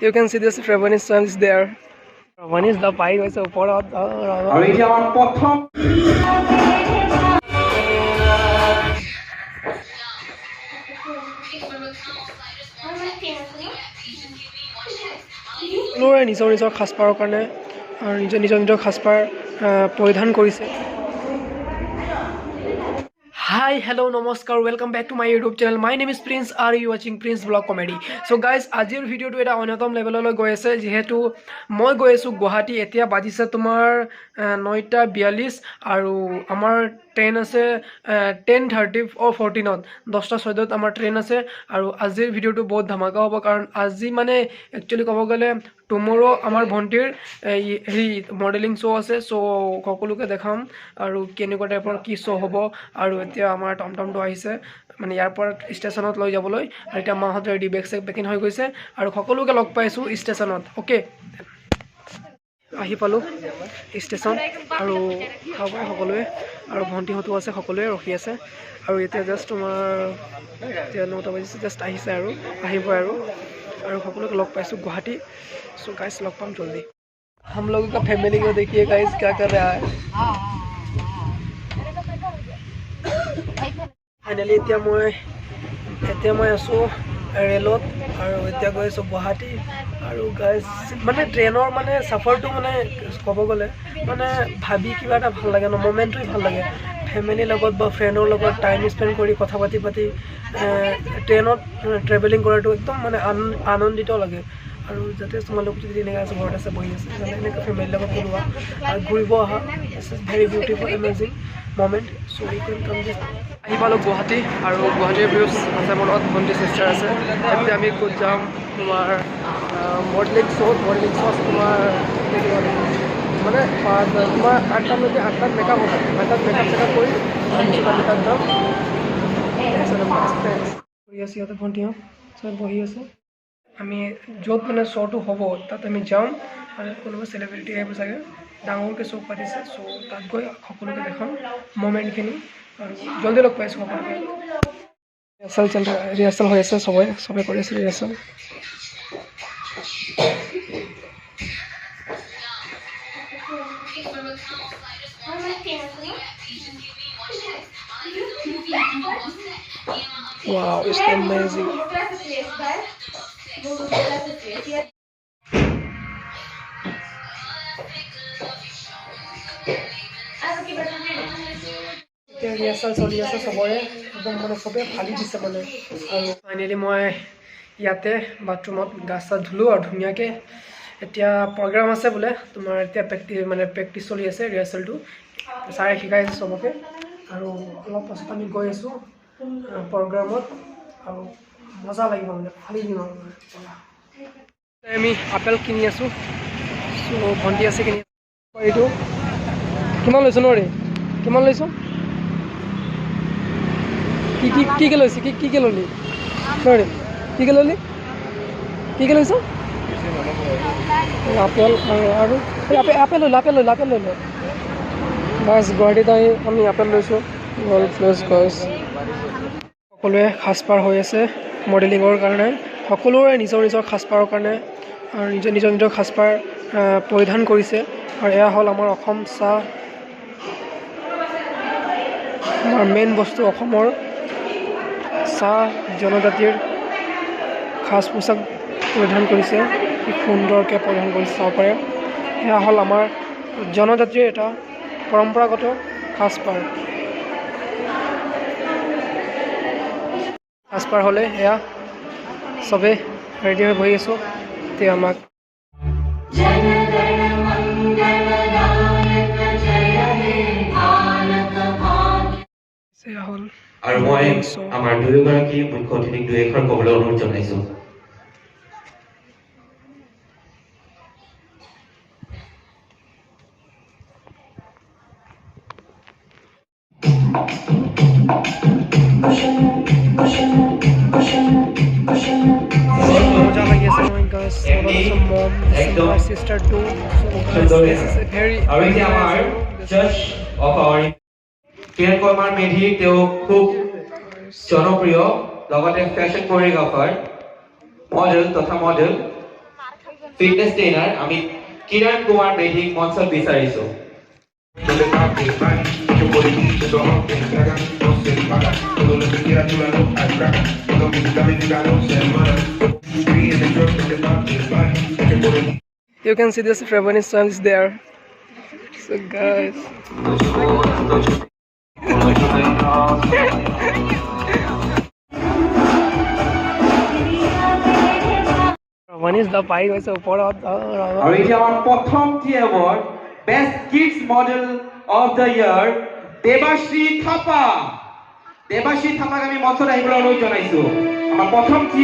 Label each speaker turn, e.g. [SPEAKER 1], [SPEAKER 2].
[SPEAKER 1] You can see this Rabbani soyam is there. Rabbani is the pie guys upor
[SPEAKER 2] আৰু এতিয়া আমাৰ প্ৰথম
[SPEAKER 1] সকলোৰে নিজৰ নিজৰ সাজপাৰৰ কাৰণে আৰু নিজৰ সাজপাৰ পৰিধান কৰিছে। Hi, hello, namaskar, welcome back to my YouTube channel. My name is Prince. Are you watching Prince Vlog Comedy? So guys, আজিৰ ভিডিঅ'টো এটা অন্যতম লেভেললৈ গৈ আছে যেহেতু মই গৈ আছোঁ গুৱাহাটী। এতিয়া বাজিছে তোমাৰ 9:42 আৰু আমাৰ ট্ৰেইন আছে 10:30 or 14ত 10:14 আমাৰ ট্ৰেইন আছে। আৰু আজিৰ ভিডিঅ'টো বহুত ধামাকা হ'ব কাৰণ আজি মানে একচুৱেলি ক'ব গ'লে টুমৰো আমাৰ ভণ্টিৰ হেৰি মডেলিং শ্ব' আছে। চ' সকলোকে দেখাম আৰু কেনেকুৱা টাইপৰ কি শ্ব' হ'ব। আৰু এতিয়া আমাৰ টমটমটো আহিছে মানে ইয়াৰ পৰা ষ্টেচনত লৈ যাবলৈ আৰু এতিয়া মাহঁত ৰেডি বেগ চেগ পেকিং হৈ গৈছে আৰু সকলোকে লগ পাইছোঁ ষ্টেচনত। অ'কে, আহি পালোঁ ষ্টেচন আৰু সকলোৱে আৰু ভণ্টিহঁতো আছে, সকলোৱে ৰখি আছে। আৰু এতিয়া জাষ্ট তোমাৰ এতিয়া 9টা বাজিছে, জাষ্ট আহিছে আৰু আহিব আৰু সকলোকে লগ পাইছোঁ গুৱাহাটী। চ' গাইজ লগ পাম জল্দি। हम लोगों का फैमिली को देखिए गाइस क्या कर रहा है। ফাইনেলি এতিয়া মই আছোঁ ৰেলত আৰু এতিয়া গৈ আছোঁ গুৱাহাটী। আৰু গাইজ মানে ট্ৰেইনৰ মানে চাফাৰটো মানে ক'ব গ'লে মানে ভাবি কিবা এটা ভাল লাগে ন, মমেণ্টটোৱে ভাল লাগে। ফেমিলিৰ লগত বা ফ্ৰেণ্ডৰ লগত টাইম স্পেণ্ড কৰি কথা পাতি ট্ৰেইনত ট্ৰেভেলিং কৰাটো একদম মানে আনন্দিত লাগে। আৰু যাতে তোমালোক যদি এনেকৈ আছে ঘৰত আছে বহি আছে যাতে এনেকৈ ফেমিলিৰ লগত ওলোৱা আৰু ঘূৰিব অহা it's very beautiful amazing moment. So' you can come দিছ। আহি পালোঁ গুৱাহাটী আৰু গুৱাহাটীৰ ভিউজ আছে, মোৰ লগত ভণ্টি চিষ্টাৰ আছে। এতিয়া আমি ক'ত যাম তোমাৰ মডেলিং শ্ব' আছে তোমাৰ মানে তোমাৰ 8টালৈকে 8টাত মেকআপ হ'ব। 8টাত মেকআপ চেকআপ কৰি তাত যাম। বহি আছে সিহঁতে ভণ্টিহঁত চব বহি আছে। আমি য'ত মানে শ্ব'টো হ'ব তাত আমি যাম আৰু কোনোবা চেলিব্ৰিটি আহিব চাগে, ডাঙৰকৈ শ্ব' পাতিছে। চ' তাত গৈ সকলোকে দেখাম মমেণ্টখিনি আৰু জল্দি লগ পাইছোঁ সকলোকে। ৰিহাৰ্চেল হৈ আছে, চবে কৰি আছে ৰিহাৰ্চেল। Wow, it's amazing. এতিয়া ৰিহাৰ্চেল চলি আছে চবৰে, একদম মানে চবে ফালি দিছে মানে। আৰু ফাইনেলি মই ইয়াতে বাথৰুমত গা চা ধুলোঁ আৰু ধুনীয়াকৈ। এতিয়া প্ৰগ্ৰাম আছে বোলে তোমাৰ, এতিয়া প্ৰেক্টিচ চলি আছে ৰিহাৰ্চেলটো, ছাৰে শিকাই আছে চবকে। আৰু অলপ পাছত আমি গৈ আছোঁ প্ৰগ্ৰামত আৰু মজা লাগিব মানে ফালি দিম আৰু মানে। আমি আপেল কিনি আছোঁ। চ' ভণ্টি আছে কিনি এইটো কিমান লৈছোঁ নৰে, কিমান লৈছোঁ কি লৈছে কি ল'লি নৰে, কি লৈছোঁ আপেল আৰু আপেল লৈ ল বাছ। গুৱাহাটীত আমি আপেল লৈছোঁ। সকলোৱে সাজপাৰ হৈ আছে মডেলিঙৰ কাৰণে, সকলোৰে নিজৰ সাজপাৰৰ কাৰণে আৰু নিজৰ সাজপাৰ পৰিধান কৰিছে। আৰু এয়া হ'ল আমাৰ অসম চাহ, আমাৰ মেইন বস্তু অসমৰ চাহ জনজাতিৰ সাজ পোছাক পৰিধান কৰিছে, কি সুন্দৰকৈ পৰিধান কৰিছে চাব পাৰে। সেয়া হ'ল আমাৰ জনজাতিৰ এটা পৰম্পৰাগত সাজপাৰ হ'লে এয়া চবে ৰেডি হৈ বহি আছোঁ। এতিয়া আমাক হ'ল
[SPEAKER 2] আৰু মই আমাৰ দুয়োগৰাকী মুখ্য অতিথিক দুই এখন ক'বলৈ অনুৰোধ জনাইছোঁ।
[SPEAKER 1] মজা লাগি আছে নহয় গাইজ, মম সিষ্টাৰ টু।
[SPEAKER 2] আৰু এতিয়া আমাৰ জাজ অফ আৱাৰ কিৰণ কুমাৰ মেধি, তেওঁ খুব জনপ্ৰিয় লগতে ফেশ্বন কোৰিঅগ্ৰাফাৰ, মডেল ফিটনেছ ট্ৰেইনাৰ আমি কিৰণ কুমাৰ মেধিক মঞ্চত বিচাৰিছো।
[SPEAKER 3] Donde papi, bye, yo por aquí, eso rompe, traga, no se para, todo lo que quiera tú la lo atraca, todo mi dame de gano se hermana, free in the truck, donde papi, bye, yo por aquí.
[SPEAKER 1] You can see this Rabbani song is there. So guys, Rabbani is the pie was উপৰত
[SPEAKER 2] আৰু এতিয়া আমাৰ প্ৰথমটি award best kids model of the year Debashree Thapa. Debashree থাপাক আমি মঞ্চত আহিবলৈ অনুৰোধ জনাইছো। আমাৰ প্ৰথমটি